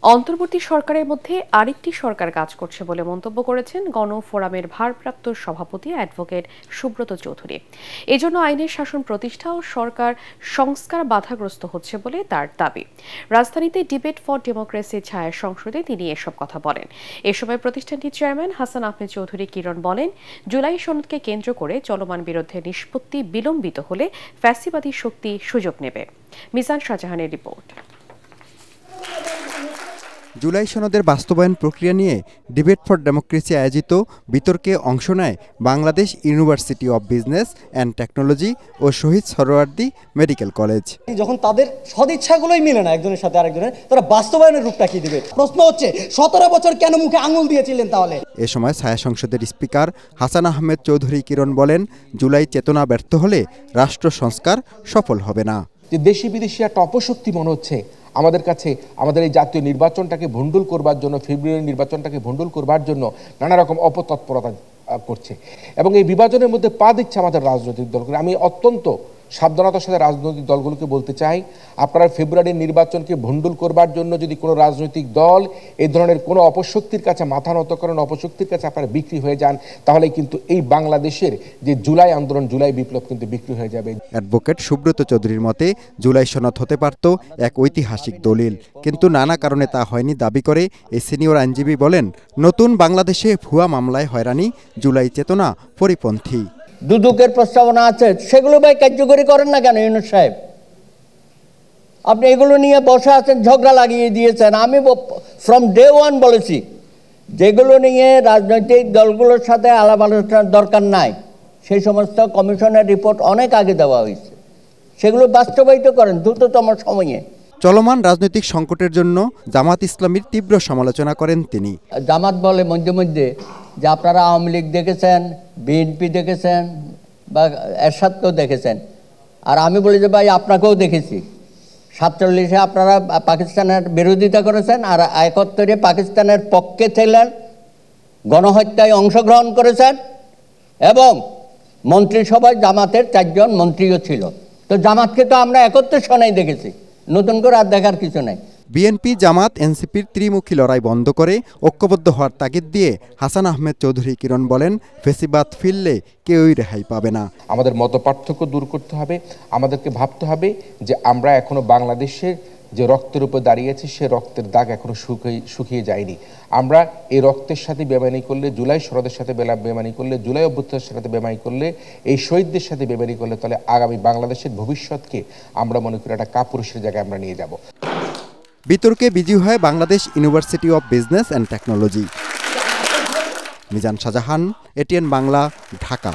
অন্তর্বর্তী সরকারের মধ্যে আরেকটি সরকার কাজ করছে বলে মন্তব্য করেছেন গণফোরামের ভারপ্রাপ্ত সভাপতি অ্যাডভোকেট সুব্রত চৌধুরী। এজন্য আইনের শাসন প্রতিষ্ঠা ও সরকার সংস্কার বাধাগ্রস্ত হচ্ছে বলে তার দাবি। রাজধানীতে ডিবেট ফর ডেমোক্রেসি ছায়া সংসদে তিনি এসব কথা বলেন। এ সময় প্রতিষ্ঠানটির চেয়ারম্যান হাসান আহমেদ চৌধুরী কিরণ বলেন, জুলাই সনদকে কেন্দ্র করে চলমান বিরোধের নিষ্পত্তি বিলম্বিত হলে ফ্যাসিবাদী শক্তি সুযোগ নেবে। মিজান শাহজাহানের রিপোর্ট। জুলাই সনদের বাস্তবায়ন প্রক্রিয়া নিয়ে ডিবেট ফর ডেমোক্রেসি আয়োজিত বিতর্কে অংশ নেয় Bangladesh university of business and technology ও শহীদ সরোয়ার্দী মেডিকেল কলেজ। যখন তাদের সদিচ্ছাগুলোই মিলে না একজনের সাথে আরেকজনের, তারা বাস্তবায়নের রূপটা কি দিবে? প্রশ্ন হচ্ছে 17 বছর কেন মুখে আঙুল দিয়েছিলেন তাহলে? এ সময় ছায়া সংসদের স্পিকার হাসান আহমেদ চৌধুরী কিরণ বলেন, জুলাই চেতনা ব্যর্থ হলে রাষ্ট্র সংস্কার সফল হবে না। যে দেশি বিদেশি একটা অপশক্তি মনে হচ্ছে আমাদের কাছে, আমাদের এই জাতীয় নির্বাচনটাকে ভণ্ডুল করবার জন্য, ফেব্রুয়ারি নির্বাচনটাকে ভণ্ডুল করবার জন্য নানা রকম অপতৎপরতা করছে এবং এই বিভাজনের মধ্যে পা দিচ্ছে আমাদের রাজনৈতিক দলগুলো। আমি অত্যন্ত সাবধানতার সাথে রাজনৈতিক দলগুলোকে বলতে চাই, আপনারা ফেব্রুয়ারির নির্বাচনকে ভণ্ডুল করবার জন্য যদি কোনো রাজনৈতিক দল এই ধরনের কোনো অপশক্তির কাছে মাথা নত করেন, অপশক্তির কাছে আপনারা বিক্রি হয়ে যান, তাহলে কিন্তু এই বাংলাদেশের যে জুলাই আন্দোলন, জুলাই বিপ্লব কিন্তু বিক্রি হয়ে যাবে। অ্যাডভোকেট সুব্রত চৌধুরীর মতে জুলাই সনদ হতে পারত এক ঐতিহাসিক দলিল, কিন্তু নানা কারণে তা হয়নি দাবি করে এই সিনিয়র আইনজীবী বলেন, নতুন বাংলাদেশে ভুয়া মামলায় হয়রানি জুলাই চেতনা পরিপন্থী। দুদকের প্রস্তাবনা আছে, সেগুলো ভাই কার্যকরী করেন না কেন ইউনূস সাহেব? আপনি এগুলো নিয়ে বসে আছেন, ঝগড়া লাগিয়ে দিয়েছেন। আমি ফ্রম ডে ওয়ান বলেছি যেগুলো নিয়ে রাজনৈতিক দলগুলোর সাথে আলাপ আলোচনার দরকার নাই, সেই সমস্ত কমিশনের রিপোর্ট অনেক আগে দেওয়া হয়েছে, সেগুলো বাস্তবায়িত করেন দ্রুততম সময়ে। চলমান রাজনৈতিক সংকটের জন্য জামাত ইসলামীর তীব্র সমালোচনা করেন তিনি। জামাত বলে মধ্যে মধ্যে যে আপনারা আওয়ামী লীগ দেখেছেন, বিএনপি দেখেছেন বা এরশাদকেও দেখেছেন, আর আমি বলি যে ভাই আপনাকেও দেখেছি। 47-এ আপনারা পাকিস্তানের বিরোধিতা করেছেন আর 71-এ পাকিস্তানের পক্ষে ছিলেন, গণহত্যায় অংশগ্রহণ করেছেন এবং মন্ত্রিসভায় জামাতের 4 জন মন্ত্রীও ছিল। তো জামাতকে তো আমরা 71 সনেই দেখেছি, নতুন করে আর দেখার কিছু নেই। বিএনপি জামাত এনসিপির ত্রিমুখী লড়াই বন্ধ করে ঐক্যবদ্ধ হওয়ার তাগিদ দিয়ে হাসান আহমেদ চৌধুরী কিরণ বলেন, ফেসিবাদ ফিরলে কেউই রেহাই পাবে না। আমাদের মতপার্থক্য দূর করতে হবে, আমাদেরকে ভাবতে হবে যে আমরা এখনো বাংলাদেশের যে রক্তের উপর দাঁড়িয়েছে সে রক্তের দাগ এখনো শুকিয়ে যায়নি। আমরা এই রক্তের সাথে বেমানি করলে, জুলাই সনদের সাথে বেমানি করলে, জুলাই অভ্যুত্থানের সাথে বেমানি করলে, এই শহীদদের সাথে বেমানি করলে, তাহলে আগামী বাংলাদেশের ভবিষ্যৎকে আমরা মনে করি একটা কাপুরুষের জায়গায় আমরা নিয়ে যাব। বিতর্কে বিজয়ী হয় Bangladesh university of business and technology. Mizan Shahjahan, ATN Bangla, Dhaka.